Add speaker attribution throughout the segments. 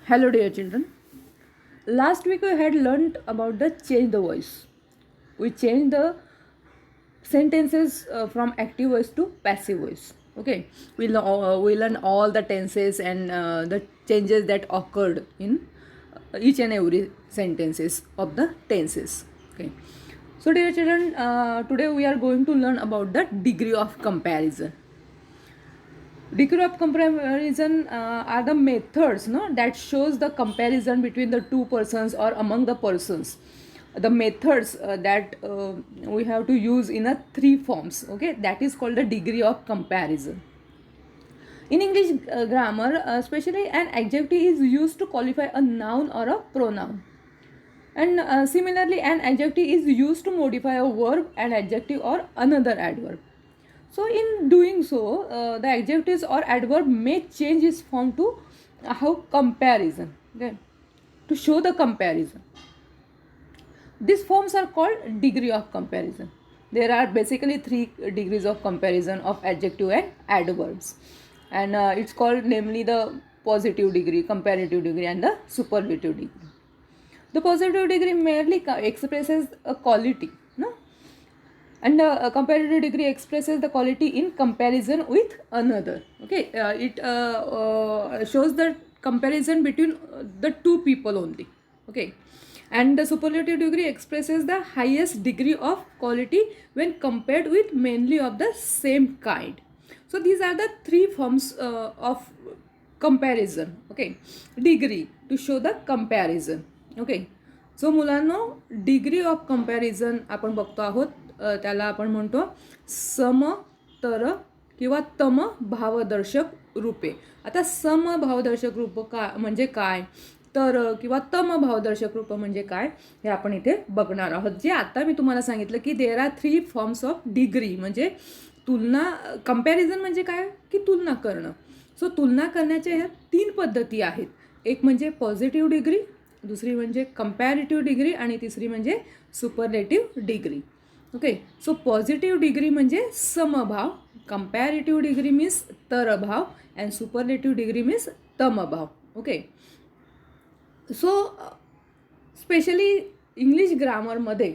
Speaker 1: Hello, dear children. Last week we had learned about the change the voice. We changed the sentences from active voice to passive voice. Okay, we learn all the tenses and the changes that occurred in each and every sentences of the tenses. Okay, so dear children, today we are going to learn about the degree of comparison. Degree of comparison are the methods that shows the comparison between the two persons or among the persons. The methods that we have to use in a three forms. Okay, that is called the degree of comparison. In English grammar, especially an adjective is used to qualify a noun or a pronoun. And similarly, an adjective is used to modify a verb, an adjective, or another adverb. So, in doing so, the adjectives or adverb may change its form to how comparison, okay, to show the comparison. These forms are called degree of comparison. There are basically three degrees of comparison of adjective and adverbs, and it's called namely the positive degree, comparative degree, and the superlative degree. The positive degree merely expresses a quality, no? And a comparative degree expresses the quality in comparison with another. Okay, it shows the comparison between the two people only. Okay, and the superlative degree expresses the highest degree of quality when compared with mainly of the same kind. So these are the three forms of comparison. Okay, degree to show the comparison. Okay, so मुलांनो degree of comparison आपण बघतो आहोत. त्याला आपण म्हणतो सम तर किंवा तम भावदर्शक रूपे. आता सम भावदर्शक रूप का म्हणजे काय, तर किंवा तम भावदर्शक रूप म्हणजे काय हे आपण इथे बघणार आहोत. जे आता मी तुम्हाला सांगितलं की there are three forms of degree, म्हणजे तुलना. कंपॅरिझन म्हणजे काय की तुलना करणं. सो तुलना करण्याच्या ह्या तीन पद्धती आहेत. एक म्हणजे पॉझिटिव्ह डिग्री, दुसरी म्हणजे कंपॅरेटिव्ह डिग्री, आणि तिसरी म्हणजे superlative degree. Okay, so positive degree म्हणजे समभाव, कंपॅरेटिव्ह डिग्री मीन्स तरभाव, अँड सुपरलेटिव्ह डिग्री मीन्स तमभाव. ओके, सो स्पेशली इंग्लिश ग्रामरमध्ये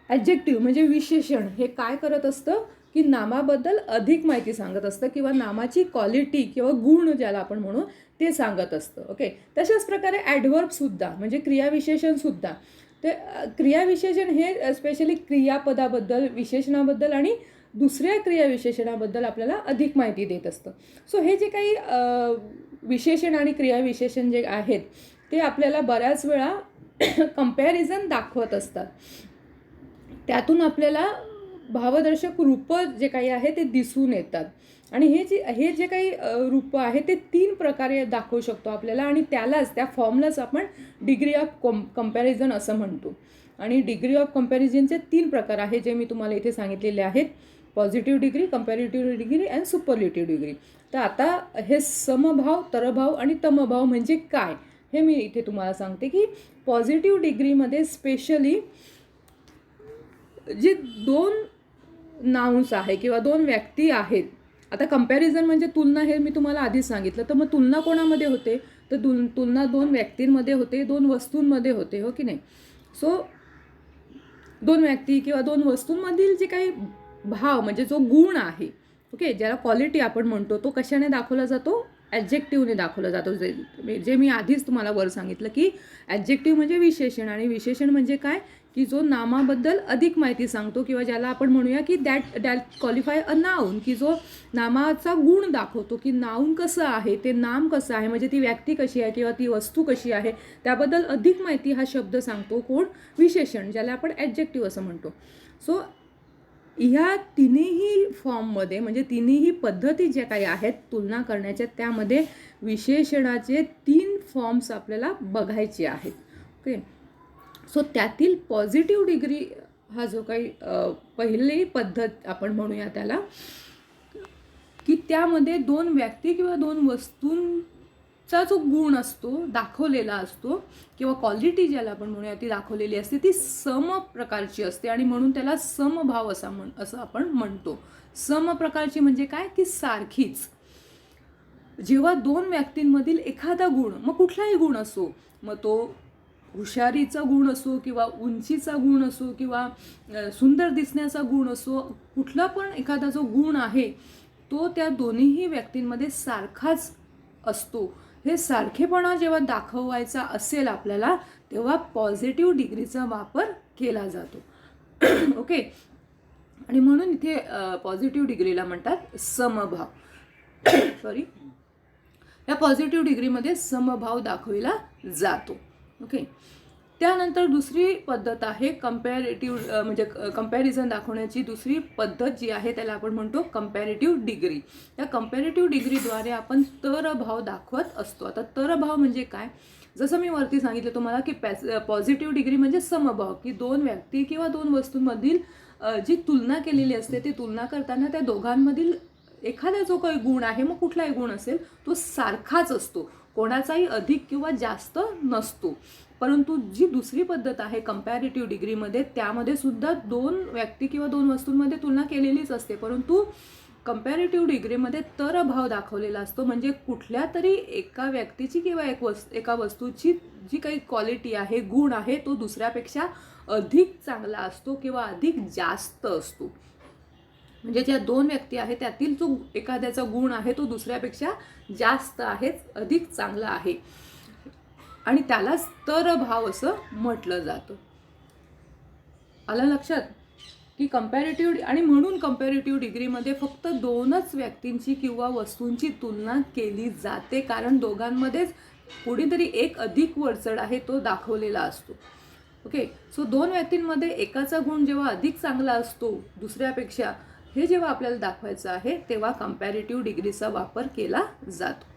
Speaker 1: ॲडजेक्टिव्ह म्हणजे विशेषण हे काय करत असतं की नामाबद्दल अधिक माहिती सांगत असतं, किंवा नामाची क्वालिटी किंवा गुण ज्याला आपण म्हणू ते सांगत असतं. ओके, तशाच प्रकारे ॲडव्हर्बसुद्धा म्हणजे क्रियाविशेषणसुद्धा. ते क्रियाविशेषण हे स्पेशली क्रियापदाबद्दल, विशेषणाबद्दल आणि दुसऱ्या क्रियाविशेषणाबद्दल आपल्याला अधिक माहिती देत असतं. सो हे जे काही विशेषण आणि क्रियाविशेषण जे आहेत ते आपल्याला बऱ्याच वेळा कंपॅरिझन दाखवत असतात. त्यातून आपल्याला भावदर्शक रूपं जे काही आहे ते दिसून येतात. आणि हे जे काही रूपं आहे ते तीन प्रकारे दाखवू शकतो आपल्याला, आणि त्या फॉर्मलाच आपण डिग्री ऑफ कंपॅरिझन असं म्हणतो. आणि डिग्री ऑफ कंपॅरिझनचे तीन प्रकार आहे जे मी तुम्हाला इथे सांगितलेले आहेत: positive degree, comparative degree and superlative degree. तर आता हे समभाव, तरभाव आणि तमभाव म्हणजे काय हे मी इथे तुम्हाला सांगते की पॉझिटिव्ह डिग्रीमध्ये स्पेशली जे दोन नाउन्स आहे किंवा दोन व्यक्ती आहेत. आता कंपॅरिझन म्हणजे तुलना हे मी तुम्हाला आधीच सांगितलं. तर मग तुलना कोणामध्ये होते, तर तुलना दोन व्यक्तींमध्ये होते, दोन वस्तूंमध्ये होते, हो की नाही. सो दोन व्यक्ती किंवा दोन वस्तूंमधील जे काही भाव म्हणजे जो गुण आहे, ओके, ज्याला क्वालिटी आपण म्हणतो, तो कशाने दाखवला जातो, ॲडजेक्टिव्हने दाखवला जातो. जे मी आधीच तुम्हाला वर सांगितलं की ॲडजेक्टिव्ह म्हणजे विशेषण, आणि विशेषण म्हणजे काय की जो नामाबद्दल अधिक माहिती सांगतो, किंवा ज्याला आपण म्हणूया की दॅट क्वालिफाय अ नाउन, की जो नामाचा गुण दाखवतो की नाउन कसं आहे, ते नाम कसं आहे, म्हणजे ती व्यक्ती कशी आहे किंवा ती वस्तू कशी आहे त्याबद्दल अधिक माहिती हा शब्द सांगतो. कोण, विशेषण, ज्याला आपण ॲडजेक्टिव्ह असं म्हणतो. सो ह्या तिन्ही फॉर्ममध्ये म्हणजे तिन्ही पद्धती ज्या काही आहेत तुलना करण्याच्या, त्यामध्ये विशेषणाचे तीन फॉर्म्स आपल्याला बघायचे आहेत. ओके, सो त्यातील पॉझिटिव्ह डिग्री हा जो काही पहिली पद्धत आपण म्हणूया त्याला, की त्यामध्ये दोन व्यक्ती किंवा दोन वस्तूंचा जो गुण असतो दाखवलेला असतो, किंवा क्वालिटी ज्याला आपण म्हणूया ती दाखवलेली असते, ती सम प्रकारची असते, आणि म्हणून त्याला समभाव असं आपण म्हणतो. सम प्रकारची म्हणजे काय की सारखीच. जेव्हा दोन व्यक्तींमधील एखादा गुण, मग कुठलाही गुण असो, मग तो हुशारीचा गुण असो किंवा उंचीचा गुण असो किंवा सुंदर दिसण्याचा गुण असो, कुठला पण एखादा जो गुण आहे तो त्या दोन्हीही व्यक्तींमध्ये सारखाच असतो. हे सारखेपणा जेव्हा दाखवायचा असेल आपल्याला, तेव्हा पॉझिटिव्ह डिग्रीचा वापर केला जातो. ओके. आणि म्हणून इथे पॉझिटिव्ह डिग्रीला म्हणतात समभाव. सॉरी, या पॉझिटिव्ह डिग्रीमध्ये समभाव दाखविला जातो. ओके. त्यानंतर दुसरी पद्धत आहे कंपॅरेटिव्ह, म्हणजे कंपॅरिझन दाखवण्याची दुसरी पद्धत जी आहे त्याला आपण म्हणतो कंपॅरेटिव्ह डिग्री. या कंपॅरेटिव्ह डिग्रीद्वारे आपण तरभाव दाखवत असतो. आता तरभाव म्हणजे काय? जसं मी वरती सांगितलं तुम्हाला की पॉझिटिव्ह डिग्री म्हणजे समभाव, की दोन व्यक्ती किंवा दोन वस्तूंमधील जी तुलना केलेली असते, ती तुलना करताना त्या दोघांमधील एखादा जो काही गुण आहे, मग कुठलाही गुण असेल, तो सारखाच असतो, कोणाचाही अधिक किंवा जास्त नसतो. परंतु जी दुसरी पद्धत आहे कंपॅरेटिव्ह डिग्रीमध्ये, त्यामध्ये सुद्धा दोन व्यक्ती किंवा दोन वस्तूंमध्ये तुलना केलेलीच असते, परंतु कंपॅरेटिव्ह डिग्रीमध्ये तरभाव दाखवलेला असतो. म्हणजे कुठल्या तरी एका व्यक्तीची किंवा एका वस्तूची जी काही क्वालिटी आहे, गुण आहे, तो दुसऱ्यापेक्षा अधिक चांगला असतो किंवा अधिक जास्त असतो. म्हणजे ज्या दोन व्यक्ती आहेत त्यातील जो एखाद्याचा गुण आहे तो दुसऱ्यापेक्षा जास्त आहे, अधिक चांगला आहे, आणि त्यालाच तरभाव असं म्हटलं जातं. आलं लक्षात की कंपॅरेटिव्ह, आणि म्हणून कंपॅरेटिव्ह डिग्रीमध्ये फक्त दोनच व्यक्तींची किंवा वस्तूंची तुलना केली जाते, कारण दोघांमध्येच कुठेतरी एक अधिक वरचढ आहे तो दाखवलेला असतो. ओके. सो दोन व्यक्तींमध्ये एकाचा गुण जेव्हा अधिक चांगला असतो दुसऱ्यापेक्षा, हे जेव्हा आपल्याला दाखवायचं आहे तेव्हा कंपॅरेटिव्ह डिग्रीचा वापर केला जातो.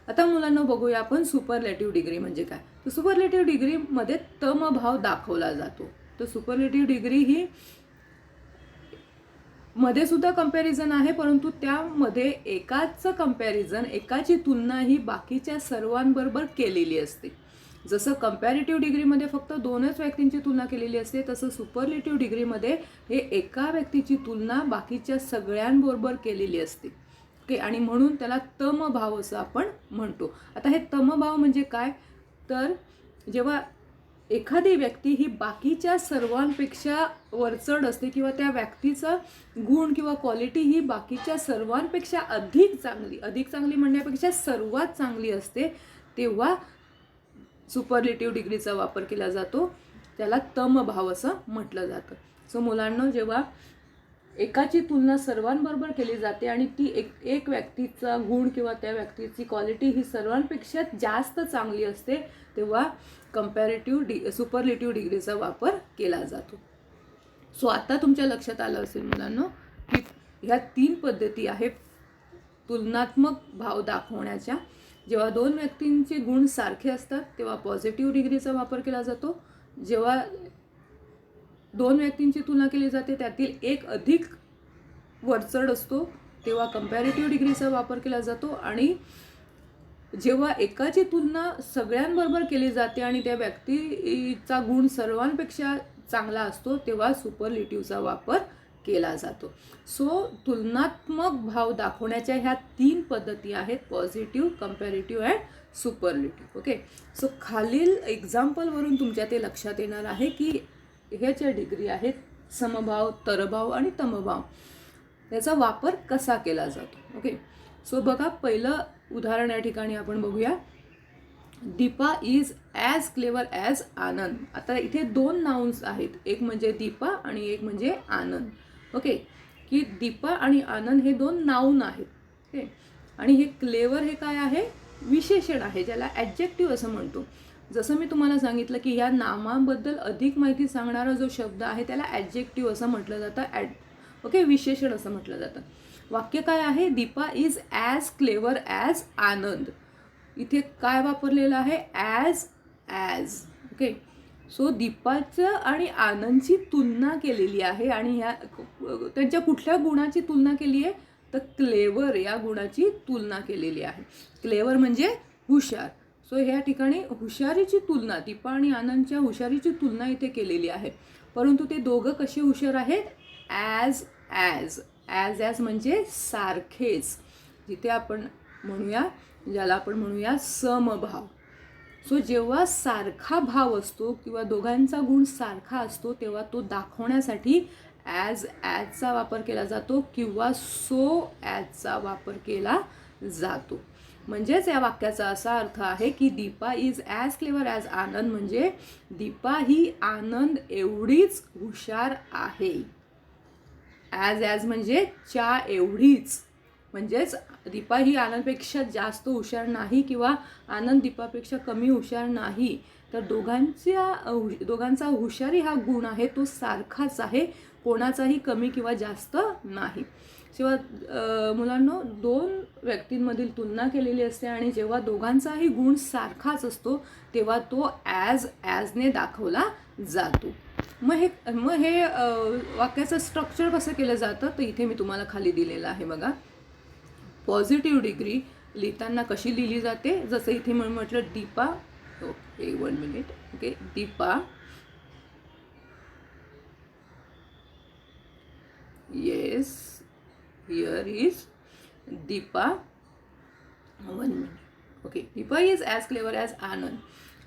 Speaker 1: आता मुलांना बघूया आपण सुपरलेटिव्ह डिग्री म्हणजे काय. तर सुपरलेटिव्ह डिग्रीमध्ये तमभाव दाखवला जातो. तर सुपरलेटिव्ह डिग्री ही मध्ये सुद्धा कंपॅरिझन आहे, परंतु त्यामध्ये एकाचं कंपॅरिझन, एकाची तुलना ही बाकीच्या सर्वांबरोबर केलेली असते. जसं कंपॅरेटिव्ह डिग्रीमध्ये फक्त दोनच व्यक्तींची तुलना केलेली असते, तसं सुपरलेटिव्ह डिग्रीमध्ये हे एका व्यक्तीची तुलना बाकीच्या सगळ्यांबरोबर केलेली असते. ओके. आणि म्हणून त्याला तमभाव असं आपण म्हणतो. आता हे तमभाव म्हणजे काय? तर जेव्हा एखादी व्यक्ती ही बाकीच्या सर्वांपेक्षा वरचढ असते किंवा त्या व्यक्तीचा गुण किंवा क्वालिटी ही बाकीच्या सर्वांपेक्षा अधिक चांगली म्हणण्यापेक्षा सर्वात चांगली असते, तेव्हा सुपरलेटिव्ह डिग्रीचा वापर केला जातो. त्याला तमभाव असं म्हटलं जातं. सो मुलांना जेव्हा एकाची तुलना सर्वांबरोबर केली जाते आणि ती एक व्यक्तीचा गुण किंवा त्या व्यक्तीची क्वालिटी ही सर्वांपेक्षा जास्त चांगली असते, तेव्हा सुपरलेटिव्ह डिग्रीचा वापर केला जातो. सो आता तुमच्या लक्षात आलं असेल मुलांना की ह्या तीन पद्धती आहेत तुलनात्मक भाव दाखवण्याच्या. जेव्हा दोन व्यक्तींचे गुण सारखे असतात तेव्हा पॉझिटिव्ह डिग्रीचा वापर केला जातो. जेव्हा दोन व्यक्तींची तुलना केली जाते त्यातील एक अधिक वरचढ असतो तेव्हा कंपॅरेटिव्ह डिग्रीचा वापर केला जातो. आणि जेव्हा एकाची तुलना सगळ्यांबरोबर केली जाते आणि त्या व्यक्तीचा गुण सर्वांपेक्षा चांगला असतो तेव्हा सुपरलेटिव्हचा वापर केला जातो. सो तुलनात्मक भाव दाखवण्याच्या ह्या तीन पद्धती आहेत: positive, comparative and superlative. Okay. So खालील एक्झाम्पलवरून तुमच्या ते लक्षात येणार आहे की ह्याच्या डिग्री आहेत समभाव, तरभाव आणि तमभाव. त्याचा वापर कसा केला जातो. ओके. सो बघा, पहिलं उदाहरण या ठिकाणी आपण बघूया. Deepa is as clever as Anand. आता इथे दोन नाउन्स आहेत, एक म्हणजे दीपा आणि एक म्हणजे आनंद. ओके. की दीपा आणि आनंद हे दोन नाउन आहेत. ओके. आणि हे क्लेवर हे काय आहे? विशेषण आहे, ज्याला ॲडजेक्टिव्ह असं म्हणतो. जसं मी तुम्हाला सांगितलं की ह्या नामाबद्दल अधिक माहिती सांगणारा जो शब्द आहे त्याला ॲडजेक्टिव्ह असं म्हटलं जातं. ओके, विशेषण असं म्हटलं जातं. वाक्य काय आहे? Deepa is as clever as Anand. इथे काय वापरलेलं आहे? ॲज. ओके. सो दीपाचं आणि आनंदची तुलना केलेली आहे आणि ह्या त्यांच्या कुठल्या गुणाची तुलना केली आहे? तर क्लेवर या गुणाची तुलना केलेली आहे. क्लेवर म्हणजे हुशार. सो ह्या ठिकाणी हुशारीची तुलना, दीपा आणि आनंदच्या हुशारीची तुलना इथे केलेली आहे. परंतु ते दोघं कसे हुशार आहेत? ॲज म्हणजे सारखेच. जिथे आपण म्हणूया, ज्याला आपण म्हणूया समभाव. सो जेव्हा सारखा भाव असतो किंवा दोघांचा गुण सारखा असतो तेव्हा तो दाखवण्यासाठी ॲजचा वापर केला जातो किंवा सो ॲजचा वापर केला जातो. म्हणजेच या वाक्याचा असा अर्थ आहे की Deepa is as clever as Anand, म्हणजे दीपा ही आनंद एवढीच हुशार आहे. ॲज म्हणजे च्या एवढीच, म्हणजेच दीपा ही आनंदपेक्षा जास्त हुशार नाही किंवा आनंद दीपापेक्षा कमी हुशार नाही. तर दोघांचा हुशारी हा गुण आहे तो सारखाच आहे, कोणाचाही कमी किंवा जास्त नाही. शिवाय मुलांनो, दोन व्यक्तींमधील तुलना केलेली असते आणि जेव्हा दोघांचाही गुण सारखाच असतो तेव्हा तो ॲजने दाखवला जातो. मग हे वाक्याचं स्ट्रक्चर कसं केलं जातं तर इथे मी तुम्हाला खाली दिलेलं आहे बघा. पॉझिटिव्ह डिग्री लिहिताना कशी लिहिली जाते, जसं इथे म्हटलं Deepa, okay 1 minute, okay Deepa, yes here is Deepa, 1 minute, okay Deepa is as clever as Anand.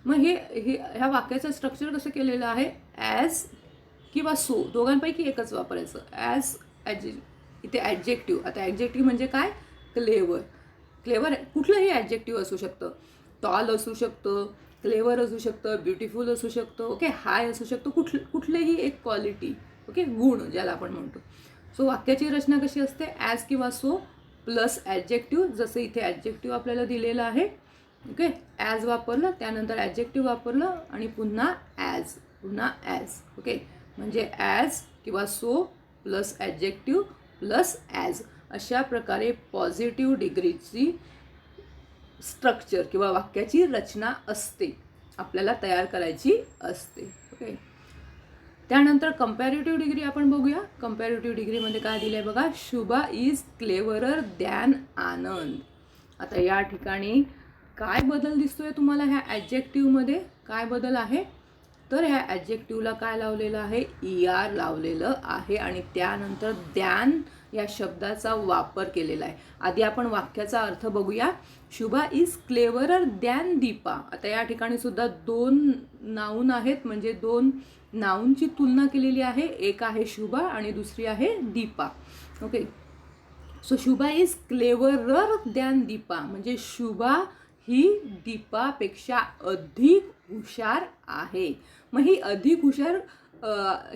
Speaker 1: मग ह्या वाक्याचं स्ट्रक्चर कसं केलेलं आहे, ॲज किंवा सो दोघांपैकी एकच वापरायचं. इथे ॲडजेक्टिव्ह, आता ॲडजेक्टिव्ह म्हणजे काय, क्लेवर कुठलंही ॲडजेक्टिव्ह असू शकतं. टॉल असू शकतं, क्लेवर असू शकतं, ब्युटिफुल असू शकतं, ओके हाय असू शकतं, कुठलेही एक क्वालिटी, ओके गुण ज्याला आपण म्हणतो. सो वाक्याची रचना कशी असते, ॲज किंवा सो प्लस ॲडजेक्टिव्ह, जसं इथे ॲडजेक्टिव्ह आपल्याला दिलेलं आहे. ओके ॲज वापरलं, त्यानंतर ॲडजेक्टिव्ह वापरलं आणि पुन्हा ॲज. ओके म्हणजे ॲज किंवा so plus adjective plus as, अशा प्रकारे पॉझिटिव्ह डिग्रीची स्ट्रक्चर किंवा वाक्याची रचना असते, आपल्याला तयार करायची असते. ओके त्यानंतर कंपॅरेटिव्ह डिग्री आपण बघूया. कंपॅरेटिव्ह डिग्रीमध्ये काय दिलं आहे बघा, शुभा इज क्लेवरर दॅन आनंद. आता या ठिकाणी काय बदल दिसतोय तुम्हाला, ह्या ॲडजेक्टिव्हमध्ये काय बदल आहे, तर ह्या ॲडजेक्टिव्हला काय लावलेलं आहे, ER लावलेलं आहे आणि त्यानंतर द्यान या शब्दाचा वापर केलेला आहे. आधी आपण वाक्याचा अर्थ बघूया. Shubha is cleverer than Deepa. आता या ठिकाणी सुद्धा दोन नाऊन आहेत, म्हणजे दोन नाऊनची तुलना केलेली आहे. एक आहे शुभा आणि दुसरी आहे Deepa. Okay so Shubha is cleverer than Deepa, म्हणजे शुभा ही दीपापेक्षा अधिक हुशार आहे. मग ही अधिक हुशार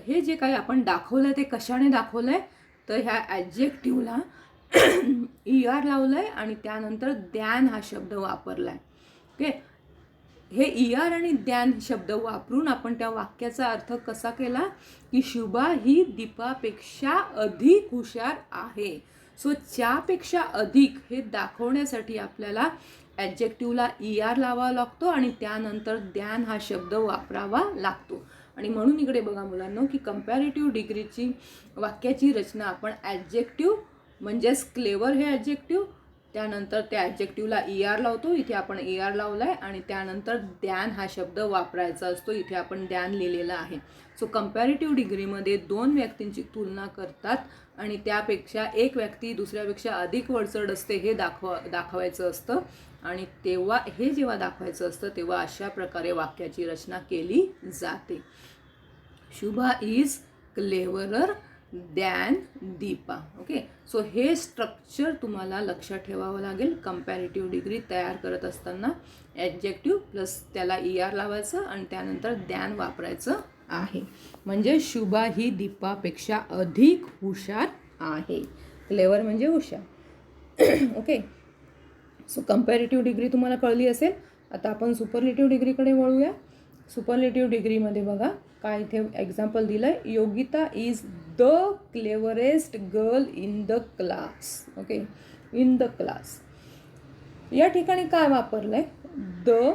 Speaker 1: हे जे काही आपण दाखवलं आहे ते कशाने दाखवलं आहे, तर ह्या ॲडजेक्टिव्हला ER लावलं आहे आणि त्यानंतर द्यान हा शब्द वापरला आहे. ओके हे ER आणि द्यान शब्द वापरून आपण त्या वाक्याचा अर्थ कसा केला की शुभा ही दीपापेक्षा अधिक हुशार आहे. सो च्यापेक्षा अधिक हे दाखवण्यासाठी आपल्याला ॲडजेक्टिव्हला ER लावावा लागतो आणि त्यानंतर द्यान हा शब्द वापरावा लागतो. आणि म्हणून इकडे बघा मुलांनो की कंपॅरेटिव्ह डिग्रीची वाक्याची रचना आपण ॲडजेक्टिव्ह म्हणजेच क्लेवर हे ॲडजेक्टिव्ह, त्यानंतर त्या ॲडजेक्टिव्हला ER लावतो, इथे आपण ER लावला आहे आणि त्यानंतर द्यान हा शब्द वापरायचा असतो, इथे आपण द्यान लिहिलेलं आहे. सो कंपॅरेटिव्ह डिग्रीमध्ये दोन व्यक्तींची तुलना करतात आणि त्यापेक्षा एक व्यक्ती दुसऱ्यापेक्षा अधिक वरचढ असते हे दाखवायचं असतं आणि तेव्हा हे जेव्हा दाखवायचं असतं तेव्हा अशा प्रकारे वाक्याची रचना केली जाते. Shubha is cleverer than Deepa. Okay so हे स्ट्रक्चर तुम्हाला लक्षात ठेवावं लागेल. कंपॅरेटिव्ह डिग्री तयार करत असताना ॲडजेक्टिव्ह प्लस त्याला ER लावायचं आणि त्यानंतर द्यान वापरायचं आहे. म्हणजे शुभा ही दीपापेक्षा अधिक हुशार आहे. क्लेवर म्हणजे हुशार. ओके सो कंपॅरेटिव्ह डिग्री तुम्हाला कळली असेल. आता आपण सुपरलेटिव्ह डिग्रीकडे वळूया. सुपरलेटिव्ह डिग्रीमध्ये बघा काय इथे एक्झाम्पल दिलं आहे, Yogita is the cleverest girl in the class. Okay in the class या ठिकाणी काय वापरलं आहे, द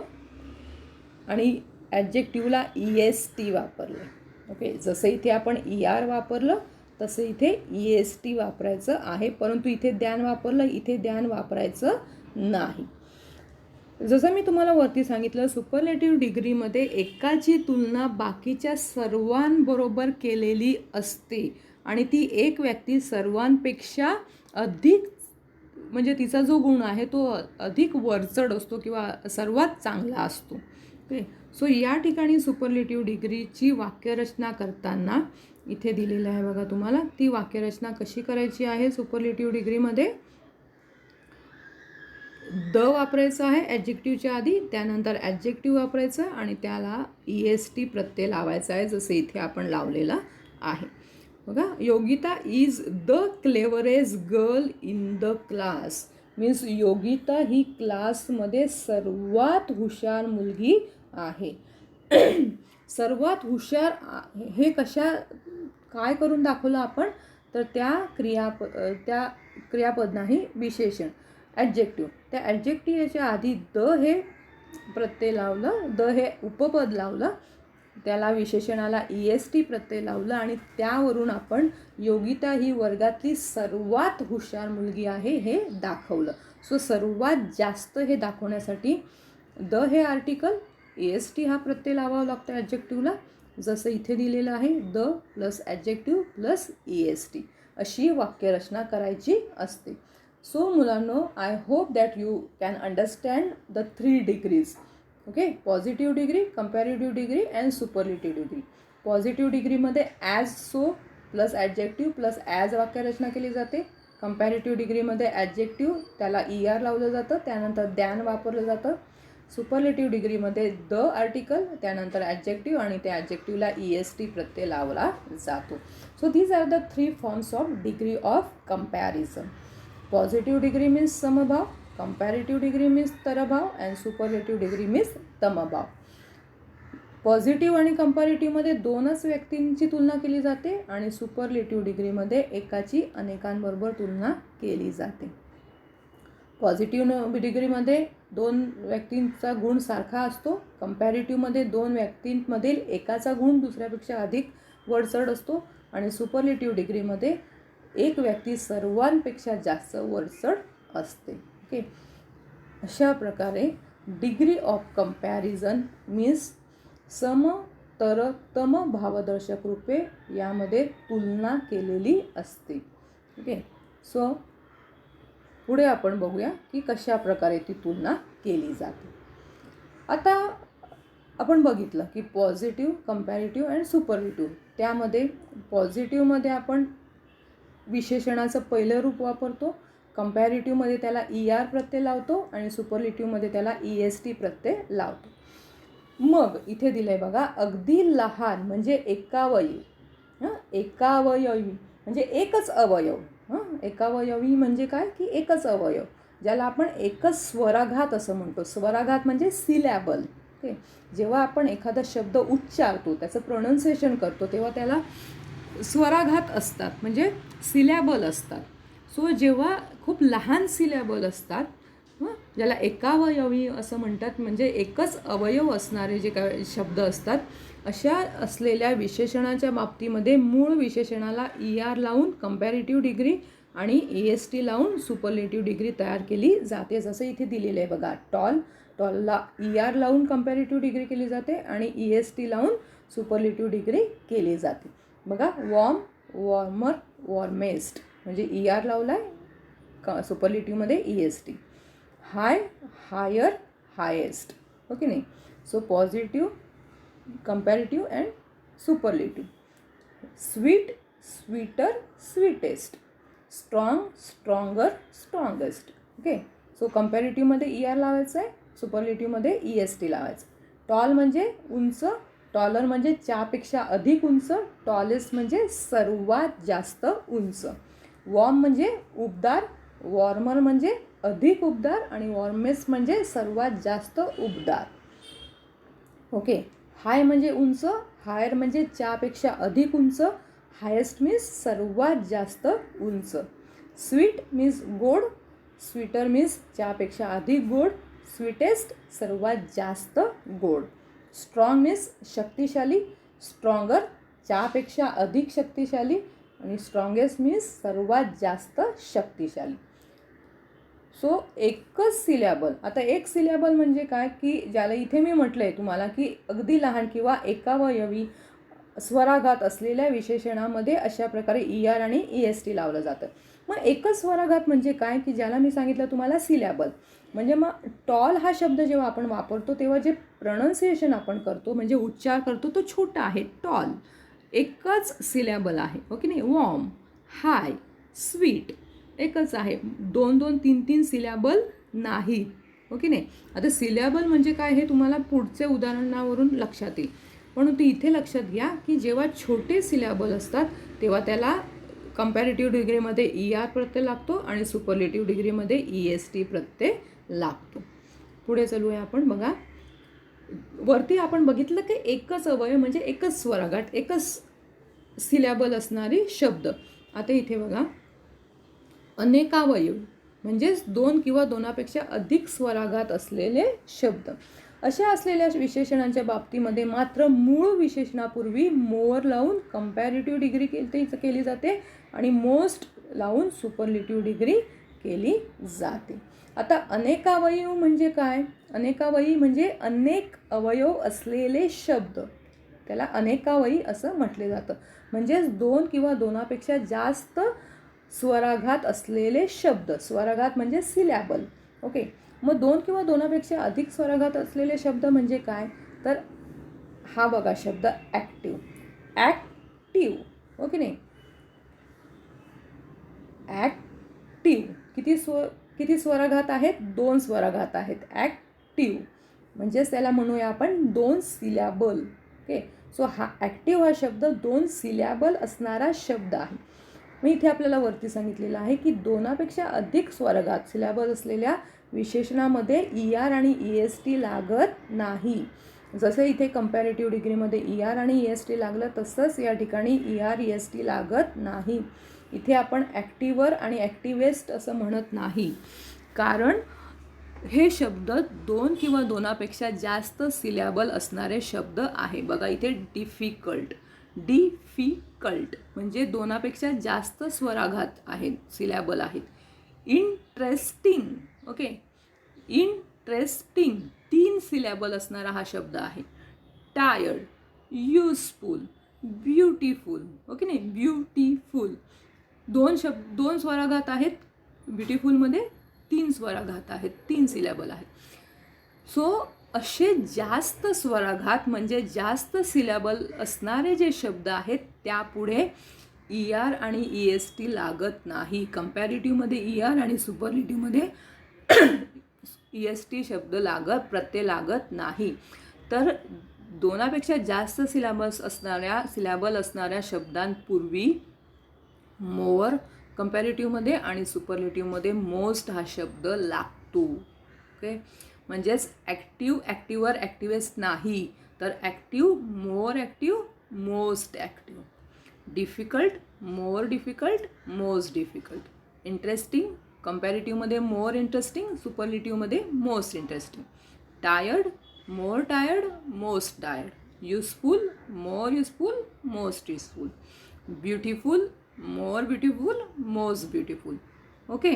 Speaker 1: आणि ॲडजेक्टिव्हला EST वापरलं आहे. ओके जसं इथे आपण ER वापरलं तसं इथे EST वापरायचं आहे, परंतु इथे द्यान वापरलं, इथे द्यान वापरायचं नाही. जसं मी तुम्हाला वरती सांगितलं सुपरलेटिव्ह डिग्रीमध्ये एकाची तुलना बाकीच्या सर्वांबरोबर केलेली असते आणि ती एक व्यक्ती सर्वांपेक्षा अधिक म्हणजे तिचा जो गुण आहे तो अधिक वरचढ असतो किंवा सर्वात चांगला असतो. ओके. सो या ठिकाणी सुपरलेटिव्ह डिग्रीची वाक्यरचना करताना इथे दिलेलं आहे बघा तुम्हाला. ती वाक्यरचना कशी करायची आहे सुपरलेटिव्ह डिग्रीमध्ये. द वापरायचं आहे ॲडजेक्टिव्हच्या आधी, त्यानंतर ॲडजेक्टिव्ह वापरायचं आणि त्याला EST प्रत्यय लावायचा आहे, जसं इथे आपण लावलेला आहे बघा. Yogita is the cleverest girl in the class. Means Yogita ही क्लासमध्ये सर्वात हुशार मुलगी आहे. सर्वात हुशार हे काय करून दाखवलं आपण, तर त्या क्रियापद नाही विशेषण ॲडजेक्टिव्ह. त्या ॲडजेक्टिव्हच्या आधी द हे प्रत्यय लावलं, द हे उपपद लावलं, त्याला विशेषणाला EST प्रत्यय लावलं आणि त्यावरून आपण योगिता ही वर्गातली सर्वात हुशार मुलगी आहे हे दाखवलं. सो सर्वात जास्त हे दाखवण्यासाठी द हे आर्टिकल, EST हा प्रत्यय लावावा लागतो ॲडजेक्टिव्हला, जसं इथे दिलेलं आहे. The plus adjective plus EST अशी वाक्यरचना करायची असते. सो मुलांनो, I hope that you can understand the 3 degrees. Okay. Positive degree, comparative degree and superlative degree. Positive डिग्रीमध्ये as so plus adjective plus as वाक्यरचना केली जाते. कंपॅरेटिव्ह डिग्रीमध्ये ॲडजेक्टिव्ह त्याला ER लावलं जातं, त्यानंतर दॅन वापरलं जातं. सुपरलेटिव्ह डिग्रीमध्ये द आर्टिकल, त्यानंतर ॲडजेक्टिव्ह आणि त्या ॲडजेक्टिव्हला EST प्रत्यय लावला जातो. So these are the 3 forms of degree of comparison. Positive degree means समभाव, कंपॅरेटिव्ह डिग्री मीन्स तरभाव अँड सुपरलेटिव्ह डिग्री मीन्स तमभाव. पॉझिटिव्ह आणि कंपॅरेटिव्हमध्ये 2च व्यक्तींची तुलना केली जाते आणि सुपरलेटिव्ह डिग्रीमध्ये एकाची अनेकांबरोबर तुलना केली जाते. पॉझिटिव्ह डिग्रीमध्ये 2 व्यक्तींचा गुण सारखा असतो. कंपॅरेटिव्हमध्ये 2 व्यक्तींमधील एकाचा गुण दुसऱ्यापेक्षा अधिक वरचढ असतो आणि सुपरलेटिव्ह डिग्रीमध्ये एक व्यक्ती सर्वांपेक्षा जास्त वरचढ असते. ओके. अशा प्रकारे डिग्री ऑफ कंपॅरिझन मीन्स सम, तर, तम भावदर्शक रूपे यामध्ये तुलना केलेली असते. ओके. सो पुढे आपण बघूया की कशा प्रकारे ती तुलना केली जाते. आता आपण बघितलं की पॉझिटिव्ह, कंपॅरेटिव्ह अँड सुपरलेटिव्ह. त्यामध्ये पॉझिटिव्हमध्ये आपण विशेषणाचं पहिलं रूप वापरतो, कंपॅरेटिव्हमध्ये त्याला ER प्रत्यय लावतो आणि सुपरलेटिव्हमध्ये त्याला EST प्रत्यय लावतो. मग इथे दिलं आहे बघा, अगदी लहान म्हणजे एकावयवी. एकावयवी म्हणजे एकच अवयव. एकावयवी म्हणजे काय की एकच अवयव, ज्याला आपण एकच स्वराघात असं म्हणतो. स्वराघात म्हणजे सिलॅबल. ओके. जेव्हा आपण एखादा शब्द उच्चारतो, त्याचं प्रोनाऊन्सिएशन करतो, तेव्हा त्याला स्वराघात असतात म्हणजे सिलॅबल असतात. सो जेव्हा खूप लहान सिलॅबल असतात, ज्याला एकावयवी असं म्हणतात, म्हणजे एकच अवयव असणारे जे काय शब्द असतात, अशा असलेल्या विशेषणाच्या बाबतीमध्ये मूळ विशेषणाला ER लावून कंपॅरेटिव्ह डिग्री आणि EST लावून सुपरलेटिव्ह डिग्री तयार केली जाते. जसं इथे दिलेलं आहे बघा, टॉलला ER लावून कंपॅरेटिव्ह डिग्री केली जाते आणि EST लावून सुपरलेटिव्ह डिग्री केली जाते. बघा, वॉर्म, वॉर्मर, वॉर्मेस्ट म्हणजे ER लावला आहे सुपरलेटिव्हमध्ये EST. High, higher, highest. Okay नाही. So positive, comparative and superlative. Sweet, sweeter, sweetest. Strong, stronger, strongest. Okay. So कंपॅरेटिव्हमध्ये ER लावायचं आहे, सुपरलेटिव्हमध्ये EST लावायचं. टॉल म्हणजे उंच, टॉलर म्हणजे च्यापेक्षा अधिक उंच, टॉलेस्ट म्हणजे सर्वात जास्त उंच. वॉर्म म्हणजे उबदार, वॉर्मर म्हणजे अधिक उबदार आणि वॉर्मेस्ट म्हणजे सर्वात जास्त उबदार. ओके. हाय म्हणजे उंच, हायर म्हणजे च्यापेक्षा अधिक उंच, हायेस्ट मीन्स सर्वात जास्त उंच. स्वीट मीन्स गोड, स्वीटर मीन्स च्यापेक्षा अधिक गोड, स्वीटेस्ट सर्वात जास्त गोड. स्ट्रॉंग मीन्स शक्तिशाली, स्ट्रॉंगर च्यापेक्षा अधिक शक्तिशाली आणि स्ट्रॉंगेस्ट मीन्स सर्वात जास्त शक्तिशाली. सो एकच सिलॅबल. आता एक सिलॅबल म्हणजे काय की ज्याला इथे मी म्हटलं आहे तुम्हाला की अगदी लहान किंवा एकावयवी स्वराघात असलेल्या विशेषणामध्ये अशा प्रकारे ER आणि EST लावलं जातं. मग एकच स्वराघात म्हणजे काय, की ज्याला मी सांगितलं तुम्हाला सिलॅबल. म्हणजे मग टॉल हा शब्द जेव्हा आपण वापरतो तेव्हा जे प्रोनाऊन्सिएशन आपण करतो म्हणजे उच्चार करतो तो छोटा आहे, टॉल. एकच सिलॅबल आहे, ओके नाही. वॉर्म, हाय, स्वीट एकच आहे, 2-2, 3-3 सिलॅबल नाही, ओके नाही. आता सिलॅबल म्हणजे काय हे तुम्हाला पुढच्या उदाहरणावरून लक्षात येईल. म्हणून ते इथे लक्षात घ्या की जेव्हा छोटे सिलॅबल असतात तेव्हा त्याला कंपॅरेटिव्ह डिग्रीमध्ये ER प्रत्यय लागतो आणि सुपरलेटिव्ह डिग्रीमध्ये EST प्रत्यय लागतो. पुढे चालूया आपण. बघा वरती आपण बघितलं की एकच अवयव म्हणजे एकच स्वराघात, एकच सिलॅबल असणारे शब्द. आता इथे बघा अनेकावयव म्हणजेच 2 किंवा 2पेक्षा अधिक स्वराघात असलेले शब्द. अशा असलेल्या विशेषणांच्या बाबतीमध्ये मात्र मूळ विशेषणापूर्वी मोअर लावून कंपॅरेटिव्ह डिग्री केली जाते आणि मोस्ट लावून सुपरलेटिव्ह डिग्री केली जाते. आता अनेकावयव म्हणजे काय? अनेकावयी म्हणजे अनेक अवयव असलेले शब्द, त्याला अनेकावयी असं म्हटले जातं. म्हणजेच 2 किंवा 2पेक्षा जास्त स्वराघात असलेले शब्द. स्वराघात म्हणजे सिलॅबल, ओके. मग 2 किंवा 2पेक्षा अधिक स्वराघात असलेले शब्द म्हणजे काय? तर हा बघा शब्द ॲक्टिव्ह. ॲक्टिव्ह, ओके नाही. ॲक्टिव्ह किती स्वराघात आहेत? 2 स्वराघात आहेत. ॲक्टिव्ह म्हणजेच त्याला म्हणूया आपण 2 सिलॅबल, ओके. सो हा ॲक्टिव्ह हा शब्द 2 सिलॅबल असणारा शब्द आहे. मी इथे आपल्याला वरती सांगितलेलं आहे की 2पेक्षा अधिक स्वराघात सिलॅबल असलेल्या विशेषणामध्ये ER आणि EST लागत नाही. जसं इथे कंपॅरेटिव्ह डिग्रीमध्ये ER आणि EST लागलं तसंच या ठिकाणी ER EST लागत नाही. इथे आपण ॲक्टिव्हर आणि ॲक्टिवेस्ट असं म्हणत नाही, कारण हे शब्द 2 किंवा 2पेक्षा जास्त सिलॅबल असणारे शब्द आहे. बघा इथे डिफिकल्ट म्हणजे 2पेक्षा जास्त स्वराघात आहेत, सिलॅबल आहेत. Interesting, okay. इंटरेस्टिंग 3 सिलॅबल असणारा हा शब्द आहे. टायर्ड, युजफुल, ब्युटिफुल, ओके नाही. ब्युटिफुल 2 स्वराघात आहेत. ब्युटिफुलमध्ये 3 स्वराघात आहेत, 3 सिलॅबल आहेत. सो असे जास्त स्वराघात म्हणजे जास्त सिलॅबल असणारे जे शब्द आहेत त्यापुढे ER आणि EST लागत नाही. कंपॅरेटिव्हमध्ये ER आणि सुपरलेटिव्हमध्ये EST शब्द प्रत्यय लागत नाही. तर 2पेक्षा जास्त सिलॅबल असणाऱ्या शब्दांपूर्वी मोअर कंपॅरेटिव्हमध्ये आणि सुपरलेटिव्हमध्ये मोस्ट हा शब्द लागतो, ओके. म्हणजेच ॲक्टिव्हर ॲक्टिवेस्ट नाही, तर active, more active, most active. Difficult, more difficult, most difficult. Interesting कंपॅरेटिव्हमध्ये मोअर इंटरेस्टिंग, सुपरलेटिव्हमध्ये most interesting. Tired, more tired, most tired. Useful, more useful, most useful. Beautiful, more beautiful, most beautiful, okay.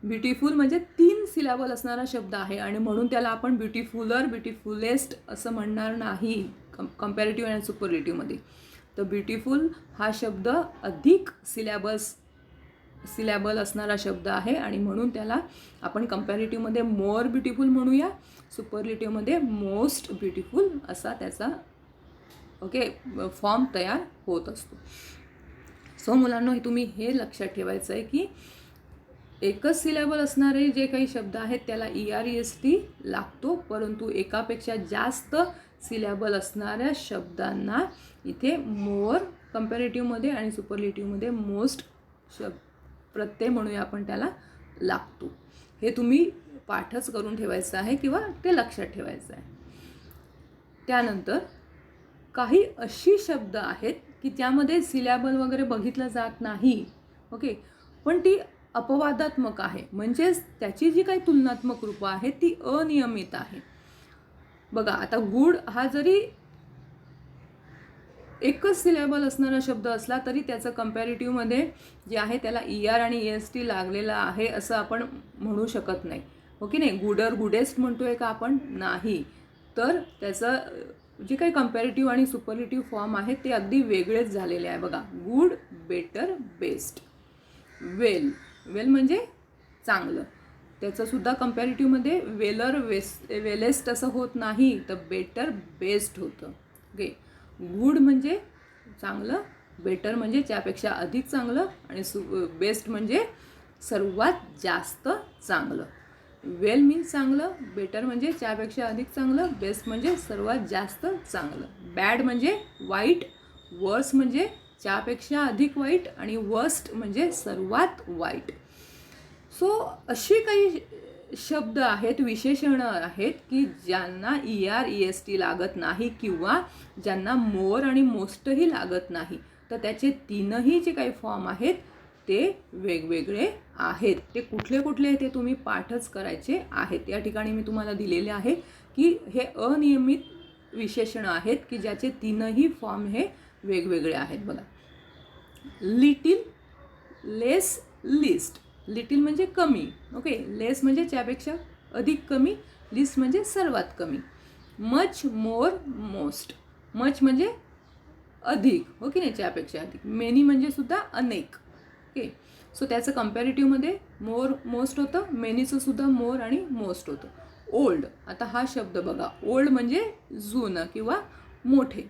Speaker 1: Beautiful म्हणजे 3 syllable असणारा शब्द आहे आणि म्हणून त्याला आपण ब्युटिफुलर, ब्युटिफुलेस्ट असं म्हणणार नाही कंपॅरेटिव्ह आणि सुपरलेटिव्हमध्ये. तर ब्युटिफुल हा शब्द अधिक सिलॅबल असणारा शब्द आहे आणि म्हणून त्याला आपण कंपॅरेटिव्हमध्ये मोअर ब्युटिफुल म्हणूया, सुपरलेटिव्हमध्ये मोस्ट ब्युटिफुल असा त्याचा, ओके, फॉर्म तयार होत असतो. सो मुलांनो तुम्ही हे लक्षात ठेवायचं आहे की एकच सिलॅबल असणारे जे काही शब्द आहेत त्याला ER EST लागतो, परंतु एकापेक्षा जास्त सिलॅबल असणाऱ्या शब्दांना इथे मोअर कंपॅरेटिव्हमध्ये आणि सुपरलेटिव्हमध्ये मोस्ट प्रत्यय म्हणूया आपण त्याला लागतो. हे तुम्ही पाठच करून ठेवायचं आहे किंवा ते लक्षात ठेवायचं आहे. त्यानंतर काही अशी शब्द आहेत की त्यामध्ये सिलॅबल वगैरे बघितलं जात नाही, ओके, पण ती अपवादात्मक आहे. म्हणजेच त्याची जी काही तुलनात्मक रूपं आहेत ती अनियमित आहे. बघा आता गुड हा जरी एकच सिलॅबल असणारा शब्द असला तरी त्याचं कंपॅरेटिव्हमध्ये जे आहे त्याला ER आणि EST लागलेला आहे असं आपण म्हणू शकत नाही, ओके नाही. गुडर, गुडेस्ट म्हणतोय का आपण? नाही. तर त्याचं जे काही कंपॅरेटिव्ह आणि सुपरलेटिव्ह फॉर्म आहेत ते अगदी वेगळेच झालेले आहे. बघा गुड, बेटर, बेस्ट. वेल. वेल म्हणजे चांगलं. त्याचंसुद्धा कंपॅरेटिव्हमध्ये वेलेस्ट असं होत नाही, तर बेटर बेस्ट होतं. ओके. गुड म्हणजे चांगलं, बेटर म्हणजे त्यापेक्षा अधिक चांगलं, आणि बेस्ट म्हणजे सर्वात जास्त चांगलं. वेल मीन्स चांगलं, बेटर म्हणजे त्यापेक्षा अधिक चांगलं, बेस्ट म्हणजे सर्वात जास्त चांगलं. बॅड म्हणजे वाईट, वर्स म्हणजे त्यापेक्षा अधिक वाईट, आणि वर्स्ट म्हणजे सर्वात वाईट. सो अशी काही शब्द आहेत, विशेषणं आहेत की ज्यांना ER EST लागत नाही, किंवा ज्यांना मोर आणि मोस्टही लागत नाही. तर त्याचे तीनही जे काही फॉर्म आहेत ते वेगवेगळे आहेत. ते कुठले कुठले ते तुम्ही पाठच करायचे आहेत. या ठिकाणी मी तुम्हाला दिलेले आहे की हे अनियमित विशेषणं आहेत की ज्याचे तीनही फॉर्म हे वेगवेगळे आहेत. बघा, लिटिल, लेस, लिस्ट. लिटिल म्हणजे कमी, ओके. लेस म्हणजे त्यापेक्षा अधिक कमी, लिस्ट म्हणजे सर्वात कमी. मच, मोर, मोस्ट. मच म्हणजे अधिक, ओके नाही, त्यापेक्षा अधिक. मेनी म्हणजे सुद्धा अनेक, ओके. सो त्याचं कंपॅरेटिव्हमध्ये मोर, मोस्ट होतं, मेनीचं सुद्धा मोर आणि मोस्ट होतं. ओल्ड, आता हा शब्द बघा, ओल्ड म्हणजे जुनं किंवा मोठे.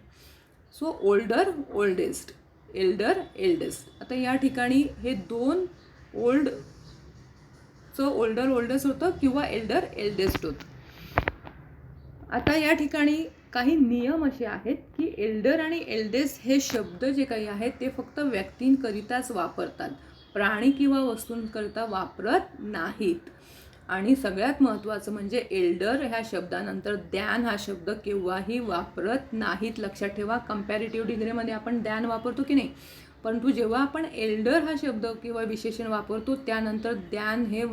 Speaker 1: So older, oldest, Elder, eldest. आता या ठिकाणी हे दोन, ओल्डचं ओल्डर ओल्डेस्ट होतं किंवा एल्डर एल्डेस्ट होतं. आता या ठिकाणी काही नियम असे आहेत की एल्डर आणि एल्डेस्ट हे शब्द जे काही आहेत ते फक्त व्यक्तींकरिताच वापरतात, प्राणी किंवा वस्तूंकरिता वापरत नाहीत. आणि सगळ्यात महत्त्वाचं म्हणजे एल्डर ह्या शब्दानंतर द्यान हा शब्द केव्हाही वापरत नाहीत. लक्षात ठेवा, कंपॅरेटिव्ह डिग्रीमध्ये आपण द्यान वापरतो की नाही, परंतु जेव्हा आपण एल्डर हा शब्द किंवा विशेषण वापरतो त्यानंतर द्यान हे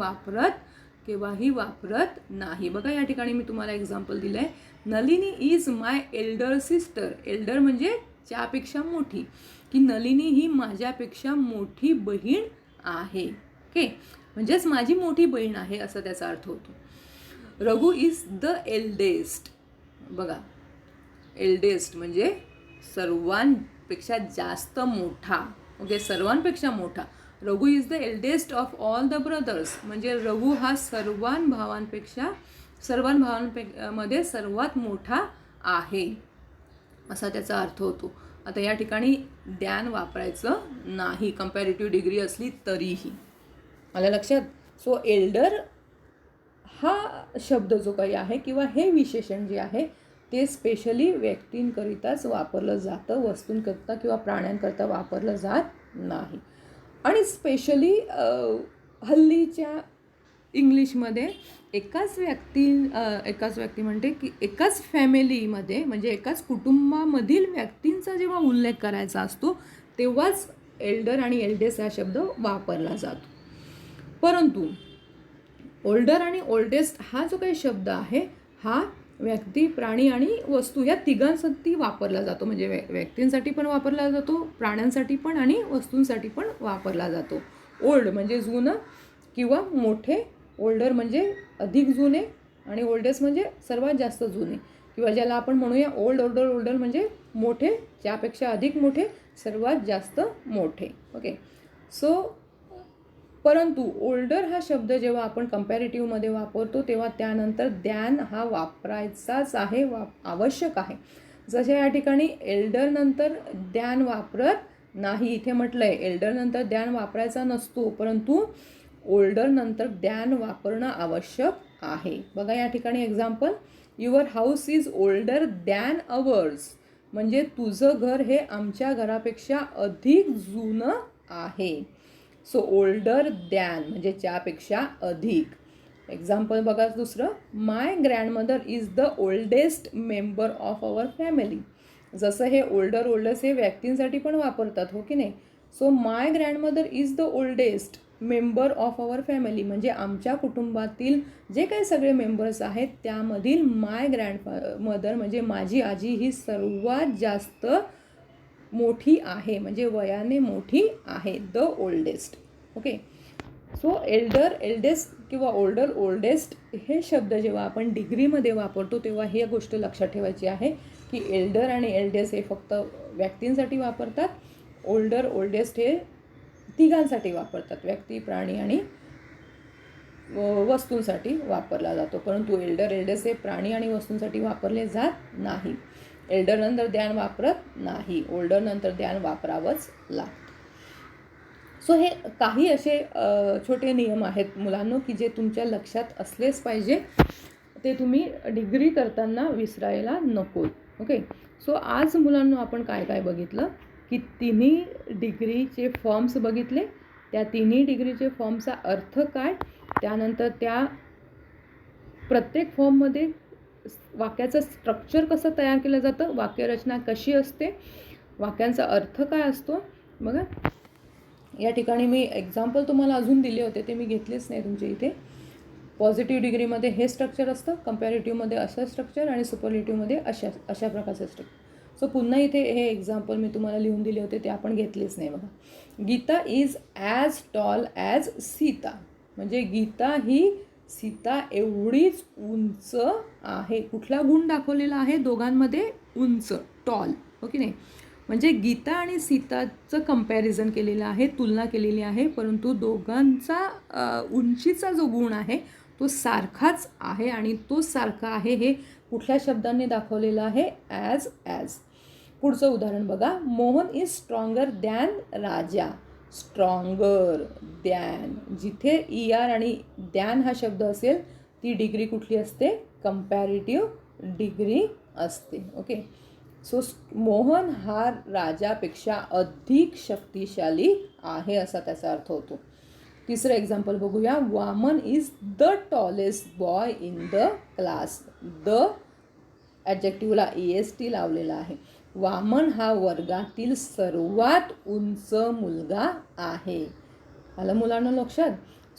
Speaker 1: केव्हाही वापरत नाही. बघा, या ठिकाणी मी तुम्हाला एक्झाम्पल दिलं आहे, Nalini is my Elder sister. Elder म्हणजे त्यापेक्षा मोठी, की नलिनी ही माझ्यापेक्षा मोठी बहीण आहे, ओके. म्हणजेच माझी मोठी बहीण आहे असं त्याचा अर्थ होतो. Raghu is the eldest. बघा, एल्डेस्ट म्हणजे सर्वांपेक्षा जास्त मोठा, ओके, सर्वांपेक्षा मोठा. Raghu is the eldest of all the brothers म्हणजे रघु हा सर्वां भावांमध्ये सर्वात मोठा आहे असा त्याचा अर्थ होतो. आता या ठिकाणी द्यान वापरायचं नाही, कंपॅरेटिव्ह डिग्री असली तरीही. आलं लक्षात? सो एल्डर हा शब्द जो काही आहे किंवा हे विशेषण जे आहे ते स्पेशली व्यक्तींकरिताच वापरलं जातं, वस्तूंकरिता किंवा प्राण्यांकरिता वापरलं जात नाही. आणि स्पेशली हल्लीच्या इंग्लिशमध्ये एकाच व्यक्ती म्हणते की एकाच फॅमिलीमध्ये म्हणजे एकाच कुटुंबामधील व्यक्तींचा जेव्हा उल्लेख करायचा असतो तेव्हाच एल्डर आणि एल्डेस्ट हा शब्द वापरला जातो. परंतु ओल्डर आणि ओल्डेस्ट हा जो काही शब्द आहे हा व्यक्ती, प्राणी आणि वस्तू या तिघांसाठी वापरला जातो. म्हणजे व्यक्तींसाठी पण वापरला जातो, प्राण्यांसाठी पण आणि वस्तूंसाठी पण वापरला जातो. ओल्ड म्हणजे जुनं किंवा मोठे, ओल्डर म्हणजे अधिक जुने, आणि ओल्डेस्ट म्हणजे सर्वात जास्त जुने, किंवा ज्याला आपण म्हणूया ओल्डर म्हणजे मोठे, त्यापेक्षा अधिक मोठे, सर्वात जास्त मोठे, ओके. सो परंतु ओल्डर हा शब्द जेव्हा आपण कंपॅरेटिव्हमध्ये वापरतो तेव्हा त्यानंतर द्यान हा वापरायचाच आहे, आवश्यक आहे. जसे या ठिकाणी एल्डर नंतर द्यान वापरत नाही, इथे म्हटलं आहे एल्डर नंतर द्यान वापरायचा नसतो, परंतु ओल्डर नंतर द्यान वापरणं आवश्यक आहे. बघा या ठिकाणी example, your house is older than ours म्हणजे तुझं घर हे आमच्या घरापेक्षा अधिक जुनं आहे. सो ओल्डर दॅन म्हणजे त्यापेक्षा अधिक. एक्झाम्पल बघा दुसरं, my grandmother is the oldest member of our family. जसं हे ओल्डेस्ट हे व्यक्तींसाठी पण वापरतात, हो की नाही. So my grandmother is the oldest member of our family म्हणजे आमच्या कुटुंबातील जे काही सगळे मेंबर्स आहेत त्यामधील माय ग्रँडमदर म्हणजे माझी आजी ही सर्वात जास्त मोठी आहे, म्हणजे वयाने मोठी आहे, the oldest, okay. So Elder, eldest किंवा ओल्डर, ओल्डेस्ट हे शब्द जेव्हा आपण डिग्रीमध्ये वापरतो तेव्हा ही गोष्ट लक्षात ठेवायची आहे की एल्डर आणि एल्डेस्ट हे फक्त व्यक्तींसाठी वापरतात, ओल्डर, ओल्डेस्ट हे तिघांसाठी वापरतात, व्यक्ती, प्राणी आणि वस्तूंसाठी वापरला जातो. परंतु एल्डरनेस हे प्राणी आणि वस्तूंसाठी वापरले जात नाही. एल्डर नंतर ध्यान वापरत नाही, ओल्डर नंतर ध्यान वापरावंच लागतं. सो हे काही असे छोटे नियम आहेत मुलांनो की जे तुमच्या लक्षात असलेच पाहिजे, ते तुम्ही डिग्री करताना विसरायला नको. ओके. सो आज मुलांनो आपण काय काय बघितलं की तिन्ही डिग्रीचे फॉर्म्स बघितले, त्या तिन्ही डिग्रीचे फॉर्मचा अर्थ काय, त्यानंतर त्या प्रत्येक फॉर्ममध्ये वाक्याचं स्ट्रक्चर कसं तयार केलं जातं, वाक्यरचना कशी असते, वाक्यांचा अर्थ काय असतो. बघा या ठिकाणी मी एक्झाम्पल तुम्हाला अजून दिले होते, ते मी घेतलेच नाही तुमच्या इथे. पॉझिटिव्ह डिग्रीमध्ये हे स्ट्रक्चर असतं, कंपॅरेटिव्हमध्ये असं स्ट्रक्चर आणि सुपरलेटिव्हमध्ये अशा प्रकारचं स्ट्रक्चर. सो पुन्हा इथे हे एक्झाम्पल मी तुम्हाला लिहून दिले होते, ते आपण घेतलेच नाही. बघा, Geeta is as tall as Sita, म्हणजे गीता ही सीता एवढीच उंच आहे. कुठला गुण दाखवलेला आहे दोघांमध्ये, उंच, टॉल. ओके नाही, म्हणजे गीता आणि सीताचं कंपॅरिझन केलेलं आहे, तुलना केलेली आहे, परंतु दोघांचा उंचीचा जो गुण आहे तो सारखाच आहे. आणि तो सारखा आहे हे कुठल्या शब्दांनी दाखवलेलं आहे, ॲज. पुढचं उदाहरण बघा, Mohan is stronger than Raja. Stronger, than, जिथे ER आणि दॅन हा शब्द असेल ती डिग्री कुठली असते, कंपॅरेटिव्ह डिग्री असते. ओके. सो मोहन हा राजापेक्षा अधिक शक्तिशाली आहे असा त्याचा अर्थ होतो. तिसरं एक्झाम्पल बघूया, Vaman is the tallest boy in the class. The ॲडजेक्टिव्हला EST लावलेला आहे. वामन हा वर्गातील सर्वात उंच मुलगा आहे. आलं मुलांना लक्षात.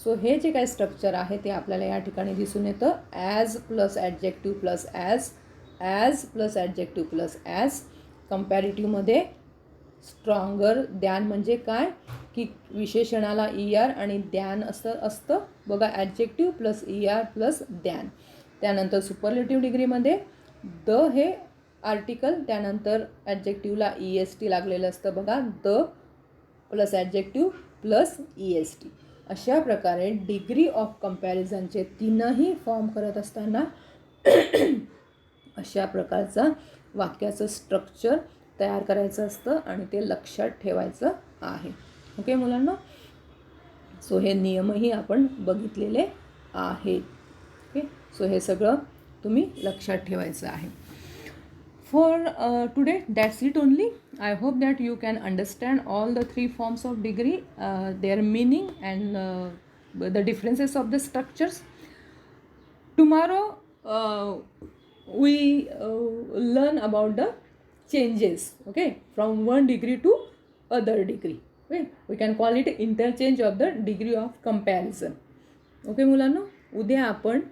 Speaker 1: सो हे जे काही स्ट्रक्चर आहे ते आपल्याला या ठिकाणी दिसून येतं, as plus adjective plus as plus adjective plus as. कंपॅरेटिव्हमध्ये स्ट्रॉंगर, दॅन म्हणजे काय की विशेषणाला ER आणि दॅन असतं. बघा, adjective plus ER plus than. त्यानंतर सुपरलेटिव्ह डिग्रीमध्ये द हे आर्टिकल, त्यानंतर ॲडजेक्टिव्हला EST लागलेलं असतं. बघा, the plus adjective plus EST. अशा प्रकारे डिग्री ऑफ कंपॅरिझनचे तीनही फॉर्म करत असताना अशा प्रकारचा वाक्याचं स्ट्रक्चर तयार करायचं असतं आणि ते लक्षात ठेवायचं आहे. ओके मुलांना. सो हे नियमही आपण बघितलेले आहेत. ओके. सो हे सगळं तुम्ही लक्षात ठेवायचं आहे. For today, that's it only. I hope that you can understand all the three forms of degree, their meaning and the differences of the structures. Tomorrow we learn about the changes, okay, from one degree to other degree. Okay, we can call it interchange of the degree of comparison. Okay मुलांनो, उद्या आपण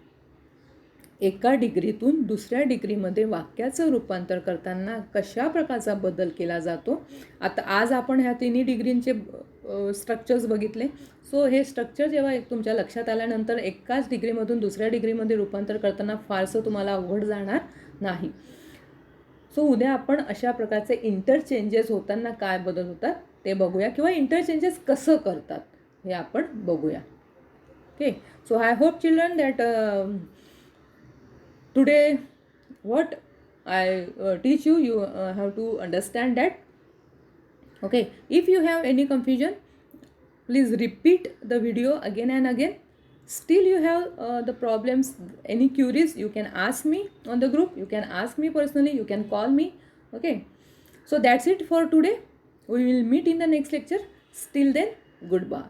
Speaker 1: एका डिग्रीतून दुसऱ्या डिग्रीमध्ये वाक्याचं रूपांतर करताना कशा प्रकारचा बदल केला जातो. आता आज आपण ह्या तिन्ही डिग्रींचे स्ट्रक्चर्स बघितले. सो हे स्ट्रक्चर जेव्हा तुमच्या लक्षात आल्यानंतर एकाच डिग्रीमधून दुसऱ्या डिग्रीमध्ये रूपांतर करताना फारसं तुम्हाला अवघड जाणार नाही. सो उद्या आपण अशा प्रकारचे इंटरचेंजेस होताना काय बदल होतात ते बघूया, किंवा इंटरचेंजेस कसं करतात हे आपण बघूया. Okay. So I hope children that today what I teach you, you have to understand that. Okay, if you have any confusion, please repeat the video again and again. Still you have the problems, any queries, you can ask me on the group, you can ask me personally, you can call me. Okay, so that's it for today. We will meet in the next lecture. Till then, goodbye.